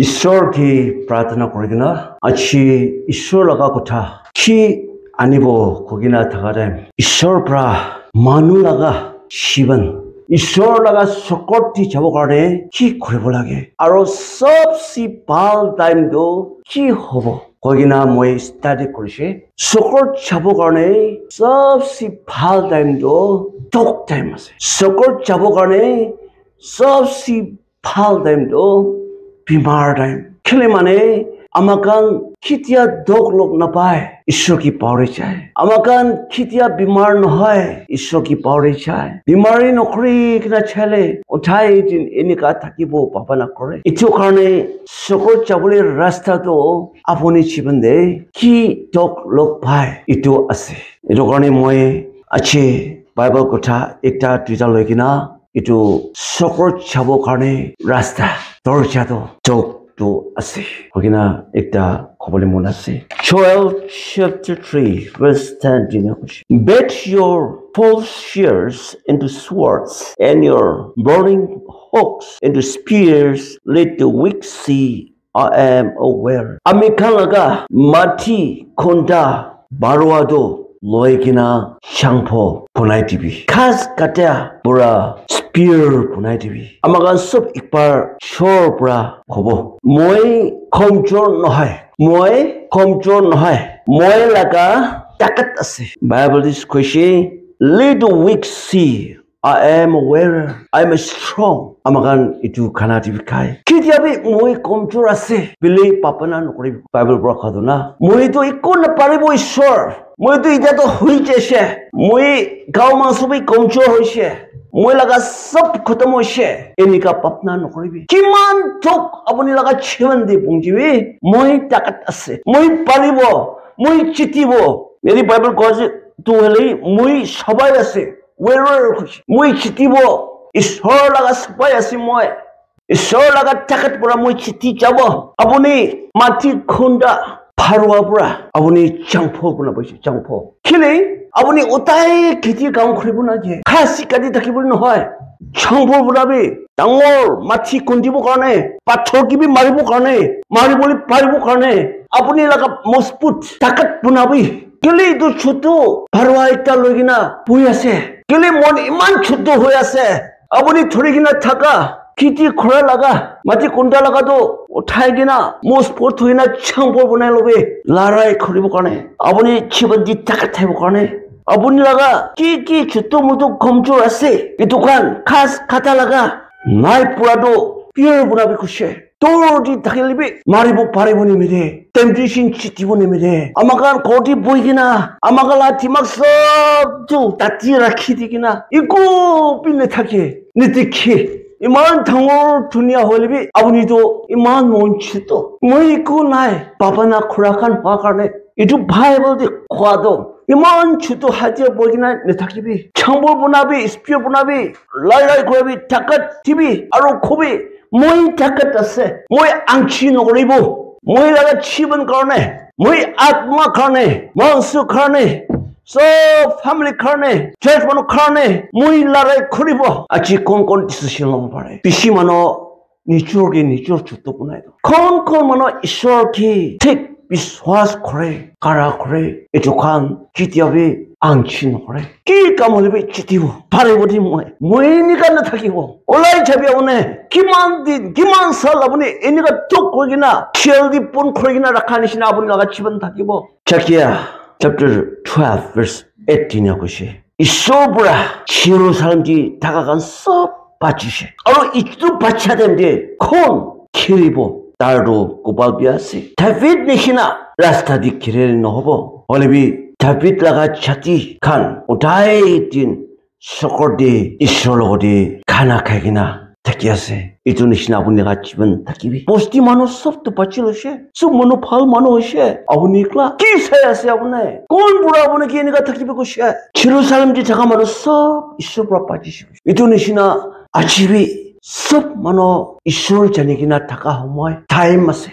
ईश्वर की प्रार्थना करेगिना अच्छी ईश्वर लगा कोठा की आनिबो कोगिना थकारे ईश्वर प्रा मानु लगा शिवन ईश्वर लगा सकती जाबो कारणे की करिब लागे आरो सबसे ভাল टाइम दो की हबो कोगिना মই स्टाडी करिसे सकट जाबो कारणे सबसे ভাল टाइम दो टक टाइम আছে सकट जाबो कारणे सबसे ভাল टाइम दो बीमार टाइम खेले माने आमाकान खितिया दोग लोग न पाए ईश्वर की पावरे चाहे आमाकान खितिया बीमार न होए ईश्वर की पावरे चाहे बीमारी नकरी किना छले उठाई दिन एनिका থাকিবो पापा न करे इतो कारणे सकल चाबले रास्ता तो आपुनी जीवन दे कि दोग लोग पाए इतो আছে इतो कारणे মই আছে बाइबल कथा एकटा दुटा लयकिना इतो सकल चाबो कारणे रास्ता दरजा도 또 আছে 거기나 एकटा खबरले मन আছে Joel chapter 3 verse 10 दिनको bet your plowshares into swords and your burning hooks into spears let the weak see I am aware amikalaga mati konda barwado loikina changpo punai tv khas katia pura spear punai tv amagan sob ekbar shor pura hobo moi komjor nohai moi laga takat ase bible is koshi let the weak see I am aware I am strong amagan itu khana tv khai kitiabe moi komjor ase bile papana nokori bible pura khaduna moi to ikon na paribo ishwar moi to ita to hui jese moi gaw mansubi komjor hoise মই লাগা সব খতম হইছে এনিকা পাপনা নকৰিবি কিমান ঠক আপুনি লাগা জীবন দি পঞ্জিবি মই তাকাত আছে মই পালিব মই চিতিব মেরি বাইবেল কয় তো হলি মই সবাই আছে ওয়েরার মই চিতিব ঈশ্বর লাগা সবাই আছে মই ঈশ্বর লাগা তাকাত পৰা মই চিতি যাব আপুনি মাটি খুন্দা ফাৰুৱা পৰা আপুনি চাংফ বনাবইছে চাংফ খেলে আপুনি ওটাই খেতি কাম কৰিব না যে খাসি কাটি থাকিব নহয় চাংফ বনাবি ডাঙৰ মাটি খুন্দিব কাৰণে পাথৰ কিবি মাৰিব কাৰণে মাৰিবলৈ পাৰিব কাৰণে আপুনি লাগা মজবুত তাকাত বনাবি কেলে তো ছোট ফাৰুৱা এটা লৈ কিনা বহি আছে কেলে মন ইমান ছোট হৈ আছে আপুনি ধৰি কিনা থাকা খেতি খৰা লাগা মাটি কোনটা লাগাতো উঠাই কিনা মজবুত হৈ না চাংফ বনাই লবে লৰাই কৰিব কাৰণে আপুনি জীবন দি তাকাত থাকিব কাৰণে আপুনি লাগা কি ছোট মোটো কমজোৰ আছে এই দোকান খাস খাতা লাগা নাই পুৰাটো পিয়ৰ বনাবি খুশে তোৰ দি থাকিলিবি মাৰিব পাৰিব নিমিৰে টেম্পটেশন চিটিব নিমিৰে আমাকান কোটি বই কিনা আমাকালা তিমাক সবটো তাতি ৰাখি দি কিনা ইকো পিনে থাকে নিতিখি ইমান ডাঙৰ ধুনীয়া হলিবি আপুনিতো ইমান মঞ্চিত মই একো নাই পাপানা খুৰাখান হোৱা কাৰণে এইটো ভাইবল দি খোৱাটো ইমান ছোট হাতিয়া বই কিনা নেথাকিবি চাংবল বনাবি স্পিয়াৰ বনাবি লাই কৰিবি তাকাত দিবি আৰু খুবি মই তাকাত আছে মই আংচি নকৰিব মই লাগা জীবন কাৰণে মই আত্মা কাৰণে মনসু কাৰণে সব ফ্যামিলি কাৰণে চাৰ্চ মানুহ কাৰণে মই লৰাই কৰিব আজি কোন ডিসিশন লব পাৰে পিছি মানুহ নিজৰ ছোট বনাই কোন মানুহ ঈশ্বৰ কি ঠিক বিশ্বাস কৰে কাৰা কৰে এইটো খান কেতিয়াবে আংচি নকৰে কি কাম হলিবি চিতিব পাৰিব দি মই এনেকা নাথাকিব ওলাই যাবি আপুনি কিমান দিন কিমান সাল আপুনি এনেকা টক কৰি কিনা খেল দি পোন কৰি কিনা ৰাখা নিচিনা আপুনি লগা জীৱন থাকিব চাকিয়া chapter 12 verse 18 কৈছে ঈশ্বৰ পৰা জেৰুজালেম দি থাকা গান সব বাচিছে আৰু ইটো বাচ্চা দেম দে কোন খেলিব তাৰো কোপাল বিয়া আছে দাভিদ নিচিনা ৰাস্তা দি খেলে নহব হলিবি দাভিদ লাগা ছাতি খান উঠাই দিন চকৰ দি ঈশ্বৰ লগতে খানা খাই কিনা থাকি আছে এইটো নিচিনা আপুনি লাগা জীৱন থাকিবি বস্তি মানুহ সবটো বাচি লৈছে সব মানুহ ভাল মানুহ হৈছে আপুনি একলা কি চাই আছে আপুনি কোন বুঢ়া আপুনি কি এনেকা থাকিব কৈছে জেৰুজালেম দি থকা মানুহ সব ঈশ্বৰ পৰা পাতিছে এইটো নিচিনা আজিবি সব মানুহ ঈশ্বৰ জানি কিনা থকা সময় টাইম আছে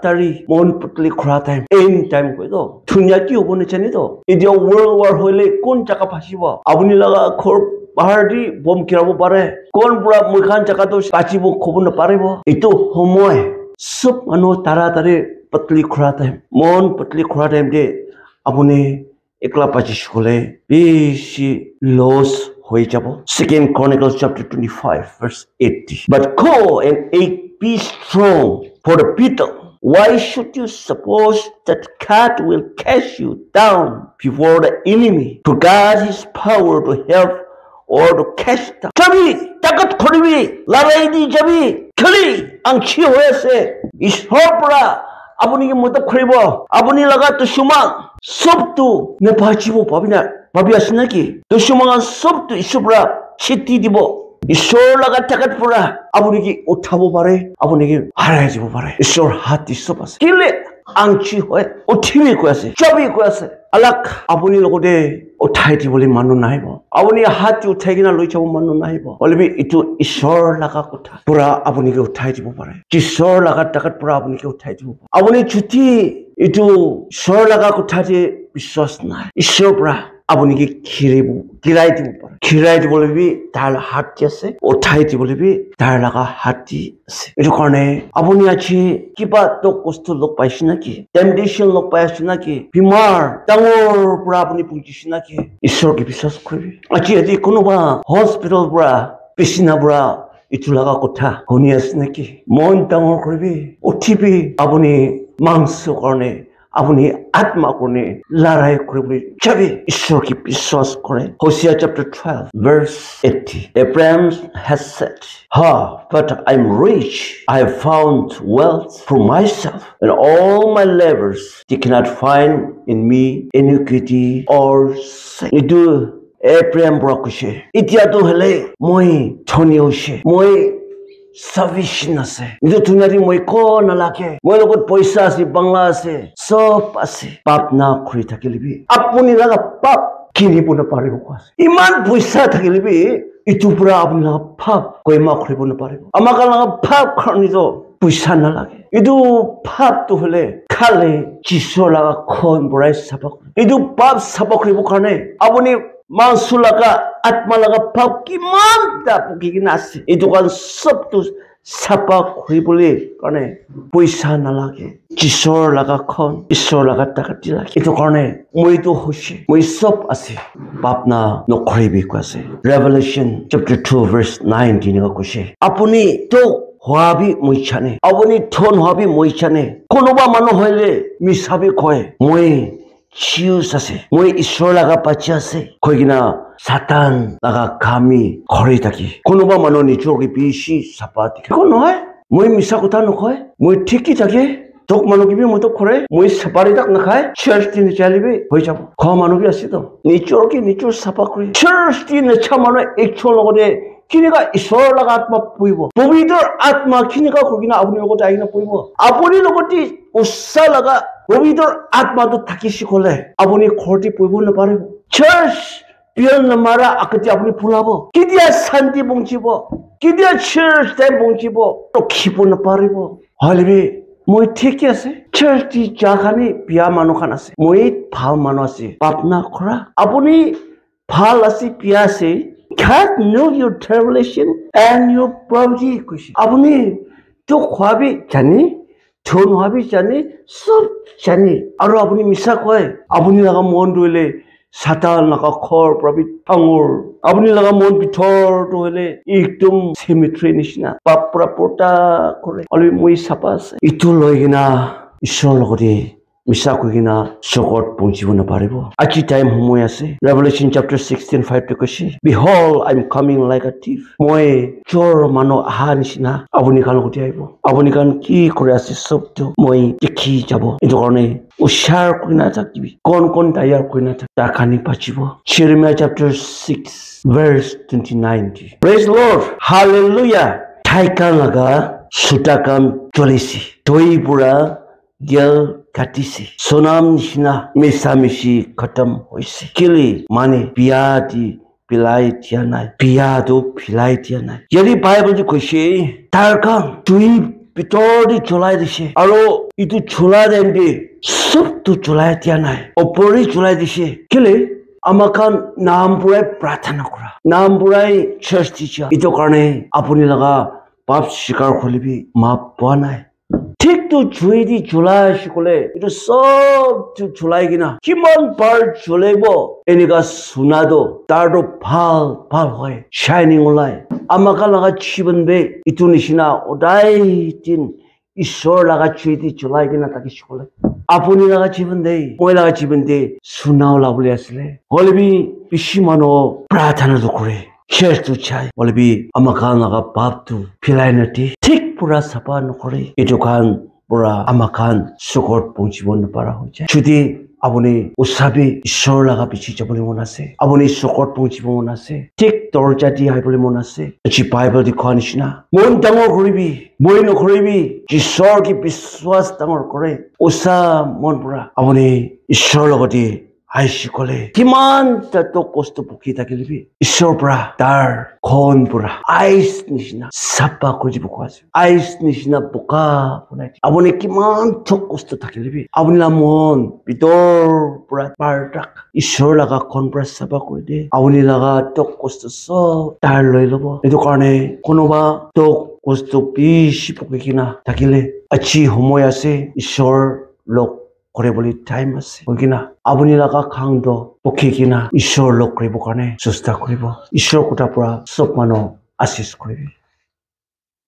তাৰি মন পুতলি খৰা টাইম এন টাইম কৈ তো ধুনীয়া কি হ'ব নাজানি তো এতিয়া ৱৰ্ল্ড ৱাৰ হলে কোন জাগা ফাঁচিব আপুনি লগা ঘৰ পাহাৰ দি বম কিৰাব পাৰে কোন বুঢ়া মুখান জাগাটো বাচিব খব নপাৰিব এইটো সময় सब मानो तारा तारे पतली खुरा टाइम मन पतली खुरा टाइम दे अपने एकला पाचिश खोले बेसी लॉस हो जाबो Second Chronicles chapter 25 verse 80 but go and be strong for the battle. Why should you suppose that God will cast you down before the enemy to guard his power to help or to cast down? Jabi takat khoribi larai di jabi khali angchi hoyase ishorpra apuni ki mudab khoribo apuni laga dushman sobtu ne bhajibo babi asina ki dushman sobtu ishobra chiti dibo ঈশ্বর লাগা টাকাত পড়া আপনি কি উঠাব পারে আপনি কি হারাই যাব পারে ঈশ্বর হাত সব আছে কিলে আংচি হয় উঠিবি কৈ আছে যাবি কৈ আছে আলাক আপুনি লগতে উঠাই দিবলৈ মানুহ নাহিব আপুনি হাত উঠাই কিনা লৈ যাব মানুহ নাহিব বলবি ইটো ঈশ্বৰ লাগা কথা পুৰা আপুনি কি উঠাই দিব পাৰে ঈশ্বৰ লাগা টাকাত পুৰা আপুনি কি উঠাই দিব আপুনি যদি ইটো ঈশ্বৰ লাগা কথা যে বিশ্বাস নাই ঈশ্বৰ পুৰা আপনি কি খিৰাই দিব পাৰে খিৰাই দিবলৈ বি তাৰ হাত আছে উঠাই দিবলৈ বি তাৰ লাগা হাত আছে এইটো কাৰণে আপুনি আজি কিবা তো কষ্ট লগ পাইছে নাকি টেম্পটেশ্যন লগ পাইছে নাকি বিমাৰ ডাঙৰ পৰা আপুনি পুজিছে নাকি ঈশ্বৰকে বিশ্বাস কৰিবি আজি কোনোবা হস্পিটেল পৰা পেচিনা পৰা ইটো লাগা কথা শুনি আছে নাকি মন ডাঙৰ কৰিবি উঠিবি আপুনি মাংস কাৰণে আপনি আত্মা কোনে লড়াই করবে যাবে ঈশ্বর কি বিশ্বাস করে Hosea chapter 12 verse 80 Abraham has said but I'm rich I have found wealth for myself and all my labors they cannot find in me iniquity or sin itu Abraham brokoshe itiatu hele moi thoni hoise moi sufficient আছে কিন্তু দুনিয়াতে মই কো নালাগে মই লগত পয়সা আছে বাংলা আছে সব আছে পাপ না কৰি থাকিলিবি আপুনি লাগা পাপ কিনিব নাপাৰিব আছে ইমান পয়সা থাকিলিবি ইটো পুৰা আপুনি লাগা পাপ কইমা কৰিব নাপাৰিব আমাক লাগা পাপ খনিতো পয়সা নালাগে ইটো পাপটো হলে খালে যিশৰ লাগা খন বৰাই সাপক ইটো পাপ সাপক কৰিব কাৰণে আপুনি মাংস লাগা আত্মা লাগা পাপ কিমান দাপকি কিনা আছে এইটো কাৰণ সবটো সাপা কৰিবলৈ কাৰণে পইচা নালাগে ঈশ্বৰ লাগা খন ঈশ্বৰ লাগা টাকাটি লাগে এইটো কাৰণে মইতো হৈছে মই সব আছে পাপ না নকৰিবি কৈছে Revelation chapter 2 verse 19 কৈছে আপুনি তো হোৱাবি মই জানে আপুনি থন হোৱাবি মই জানে কোনোবা মানুহ হইলে মিছাবি কয় মই চিউস আছে মই ঈশ্বৰ লাগা পাচি আছে কইনা সাতান লাগা কামি ঘৰে থাকি কোনোবা মানুহ নিজকে বেছি সাপা দেখে কোন নহয় মই মিছা কথা নকয় মই ঠিকই থাকে তোক মানুহ কিবি মই তো কৰে মই সাপাৰি তাক নাখায় চাৰ্চ দিন চালিবি হৈ যাব খোৱা মানুহ বি আছে তো নিজৰ সাপা কৰি চাৰ্চ দিন ছা মানুহ একচল লগতে কিনিকা ঈশ্বৰ লাগা আত্মা পুইব পবিত্ৰ আত্মা কিনিকা কইনা আপুনি লগতে আইনা পুইব আপুনি লগতে উচ্চা লাগা পবিত্ৰ আত্মাটো থাকিছি কলে আপুনি ঘৰটি পুইব নাপাৰিব চাৰ্চ পিয়ন নামাৰা আকতি আপুনি ফুলাব কিতিয়া শান্তি বঞ্চিব কিতিয়া চাৰ্চ টাইম বঞ্চিব ৰখিব নাপাৰিব হলিবি মই ঠিক আছে চাৰ্চটি জাখানি পিয়া মানুহ খান আছে মই ভাল মানুহ আছে পাপনা কৰা আপুনি ভাল আছে পিয়া আছে God know your tribulation and your poverty কৈছে আপুনি তো খোৱাবি জানি থন হোৱাবি জানি সব জানি আৰু আপুনি মিছা কয় আপুনি লাগা মন দইলে সাতাল লাগা খৰ প্ৰবিত আঙুৰ আপুনি লাগা মন পিঠৰটো হলে একদম সিমেট্ৰি নিচিনা পাপৰা পটা কৰে অলই মই সাপা আছে ইটো লৈ কিনা ঈশ্বৰ লগতে মিছা কৈ কিনা জগত পৌঁছিব নাপাৰিব আজি টাইম সময় আছে Revelation chapter 16:5 কৈছে Behold I'm coming like a thief মই চোৰ মানুহ আহা নিচিনা আপুনি কাণ গতি আহিব আপুনি কাণ কি কৰি আছে সবটো মই দেখি যাব এইটো কাৰণে উচ্চাৰ কৰি নাথাকিবি কোন তায়াৰ কৰি নাথাক তাখানি পাচিব Jeremiah chapter 6 verse 29 Praise the Lord Hallelujah ঠাইকা লাগা সুটাকাম চলিছি তই পুৰা গেল কাটিছে সোনাম নিচিনা মিছামিছি খতম হৈছে কেলে মানে বিয়া দি পিলাই দিয়া নাই বিয়াটো পিলাই দিয়া নাই যদি বাইবেল কৈছে তাৰ কাম তুই ভিতৰ দি চলাই দিছে আৰু ইটো চলাই দেndi সবটো চলাই দিয়া নাই ওপৰি চলাই দিছে কেলে আমাকান নাম পুৰাই প্ৰাৰ্থনা কৰা নাম পুৰাই চাৰ্চ দিছা ইটো কাৰণে আপুনি লগা পাপ স্বীকাৰ কৰিবি মাপ পোৱা নাই ঠিক তো জুই দি জ্বলাই শিকলে এইটো সব জ্বলাই কিনা কিমান বাৰ জ্বলাব এনেকা সোণাটো তাৰটো ভাল ভাল হয় শাইনিং ওলাই আমাক লগা জীৱন বে ইটো নিচিনা ওদাই দিন ঈশ্বৰ লগা জুই দি জ্বলাই কিনা তাকে শিকলে আপুনি লগা জীৱন দে মই লগা জীৱন দে সোণা ওলাবলৈ আছিলে হলেবি বেছি মানুহ প্ৰাৰ্থনা নকৰে Church chai walabi amakan laga babtu pilai nati tik pura sapa nokore itu kan pura amakan sukor pungsibon para hoja chudi abone usabi ishor laga bichi jabole mon ase abone sukor pungsibon mon ase tik dorja di hai bole mon ase chi bible di khanishna mon dangor koribi moi nokoribi ishor ki biswas dangor kore usa mon pura abone ishor logoti আইসি কলে কিমান তো কষ্ট ভুগি থাকিলিবি ঈশ্বৰ পৰা তাৰ খন পৰা আইচ নিচিনা চাপা কৰি দিব কোৱাছে আইচ নিচিনা বোকা বনাই আপুনি কিমান তো কষ্ট থাকিলিবি আপুনি মন ভিতৰ পৰা পাৰটাক ঈশ্বৰ লগা খন পৰা চাপা কৰি দে আপুনি লগা তো কষ্ট সব তাৰ লৈ ল'ব এইটো কাৰণে কোনোবা তো কষ্ট বেছি ভুগি কিনা থাকিলে আজি সময় আছে ঈশ্বৰ লোক কৰে বলি টাইম আছে কিনা আপুনি লগা খাংদ পক্ষী কিনা ঈশ্বৰ লগ কৰিব কাৰণে চেষ্টা কৰিব ঈশ্বৰ কোটাৰ পৰা চব মানুহ আশীষ কৰিবি